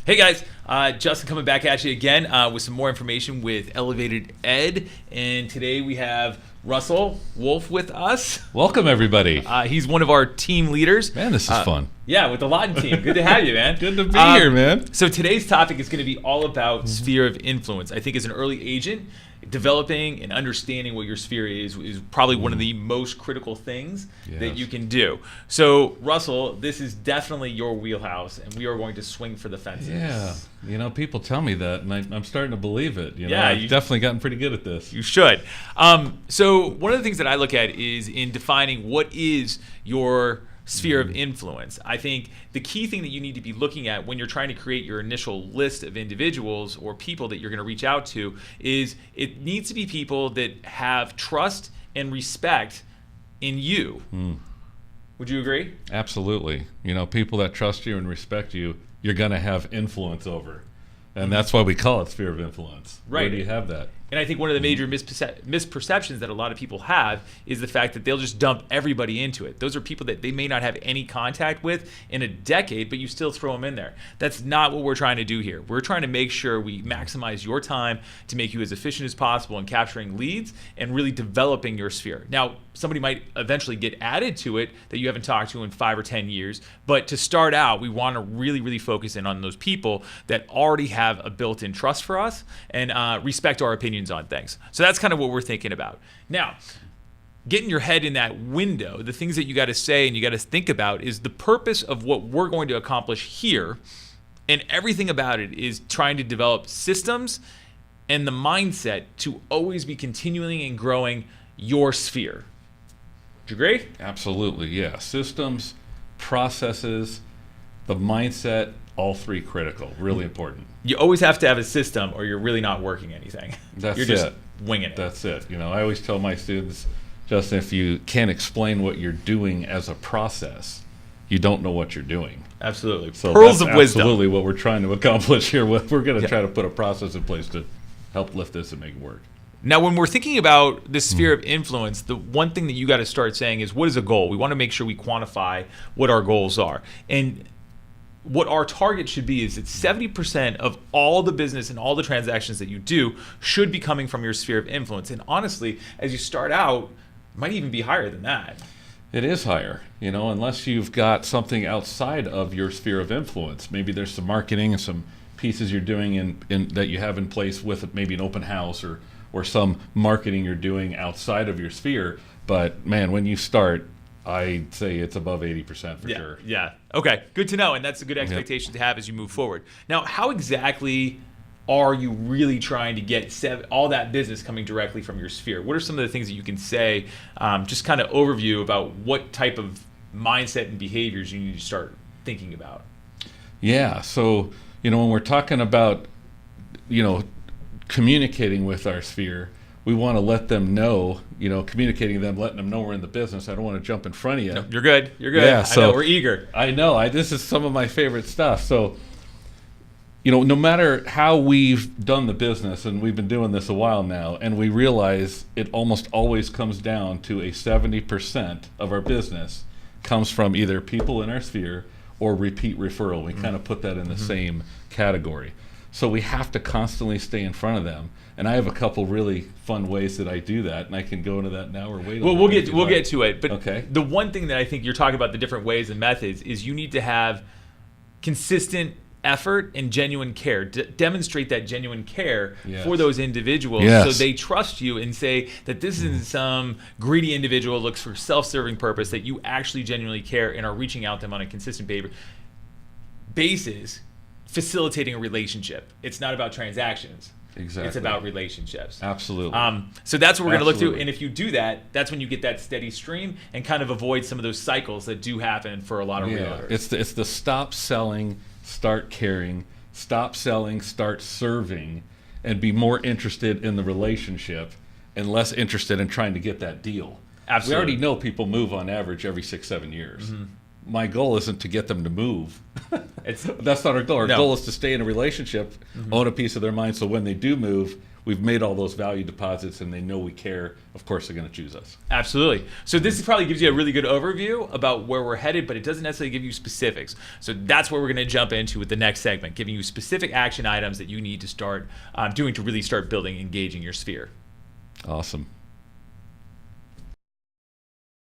Hey guys, Justin coming back at you again with some more information with Elevated Ed. And today we have Russell Wolf with us. Welcome, everybody. He's one of our team leaders. Man, this is fun. Yeah, with the Lawton team. Good to have you, man. Good to be here, man. So today's topic is going to be all about sphere of influence. I think as an early agent, developing and understanding what your sphere is probably one of the most critical things that you can do. So, Russell, this is definitely your wheelhouse, and we are going to swing for the fences. Yeah, you know, people tell me that, and I'm starting to believe it. You know, Yeah, I've definitely gotten pretty good at this. You should. So one of the things that I look at is in defining what is your sphere of influence. I think the key thing that you need to be looking at when you're trying to create your initial list of individuals or people that you're going to reach out to is it needs to be people that have trust and respect in you. Would you agree? Absolutely. You know, people that trust you and respect you, you're going to have influence over. And that's why we call it sphere of influence. Right. Where do you have that? And I think one of the major misperceptions that a lot of people have is the fact that they'll just dump everybody into it. Those are people that they may not have any contact with in a decade, but you still throw them in there. That's not what we're trying to do here. We're trying to make sure we maximize your time to make you as efficient as possible in capturing leads and really developing your sphere. Now, somebody might eventually get added to it that you haven't talked to in 5 or 10 years, but to start out, we want to really, really focus in on those people that already have a built-in trust for us and respect our opinions on things. So that's kind of what we're thinking about. Now, getting your head in that window, the things that you got to say and you got to think about is the purpose of what we're going to accomplish here, and everything about it is trying to develop systems and the mindset to always be continuing and growing your sphere. Do you agree? Absolutely, yeah. Systems, processes, the mindset, all three critical, really important. You always have to have a system or you're really not working anything. That's You're just it. winging it. That's it. You know, I always tell my students, Justin, if you can't explain what you're doing as a process, you don't know what you're doing. Absolutely. So Pearls that's of wisdom. absolutely what we're trying to accomplish here. We're going to try to put a process in place to help lift this and make it work. Now, when we're thinking about the sphere of influence, the one thing that you got to start saying is, what is a goal? We want to make sure we quantify what our goals are. And what our target should be is that 70% of all the business and all the transactions that you do should be coming from your sphere of influence. And honestly, as you start out, it might even be higher than that. It is higher, you know, unless you've got something outside of your sphere of influence. Maybe there's some marketing and some pieces you're doing in that you have in place with maybe an open house or some marketing you're doing outside of your sphere. But man, when you start, I'd say it's above 80% for sure. Yeah. Okay. Good to know. And that's a good expectation to have as you move forward. Now, how exactly are you really trying to get all that business coming directly from your sphere? What are some of the things that you can say, just kind of overview about what type of mindset and behaviors you need to start thinking about? Yeah. So, you know, when we're talking about, you know, communicating with our sphere, we want to let them know, you know, communicating to them, letting them know we're in the business. I don't want to jump in front of you. No, you're good. You're good. Yeah, I know, we're eager. I know. This is some of my favorite stuff. So, you know, no matter how we've done the business, and we've been doing this a while now, and we realize it almost always comes down to a 70% of our business comes from either people in our sphere or repeat referral. We kind of put that in the same category. So we have to constantly stay in front of them. And I have a couple really fun ways that I do that, and I can go into that now or wait. Well, we'll get to it. But okay. The one thing that I think you're talking about, the different ways and methods, is you need to have consistent effort and genuine care. Demonstrate that genuine care for those individuals so they trust you and say that this isn't some greedy individual who looks for self-serving purpose, that you actually genuinely care and are reaching out to them on a consistent basis, facilitating a relationship. It's not about transactions. Exactly. It's about relationships. Absolutely. So that's what we're going to look through. And if you do that, that's when you get that steady stream and kind of avoid some of those cycles that do happen for a lot of realtors. It's the stop selling, start caring, stop selling, start serving, and be more interested in the relationship and less interested in trying to get that deal. Absolutely. We already know people move on average every 6-7 years. My goal isn't to get them to move. That's not our goal. Our goal is to stay in a relationship, own a piece of their mind, so when they do move, we've made all those value deposits and they know we care, of course they're going to choose us. Absolutely. So this probably gives you a really good overview about where we're headed, but it doesn't necessarily give you specifics. So that's what we're going to jump into with the next segment, giving you specific action items that you need to start doing to really start building, engaging your sphere. Awesome.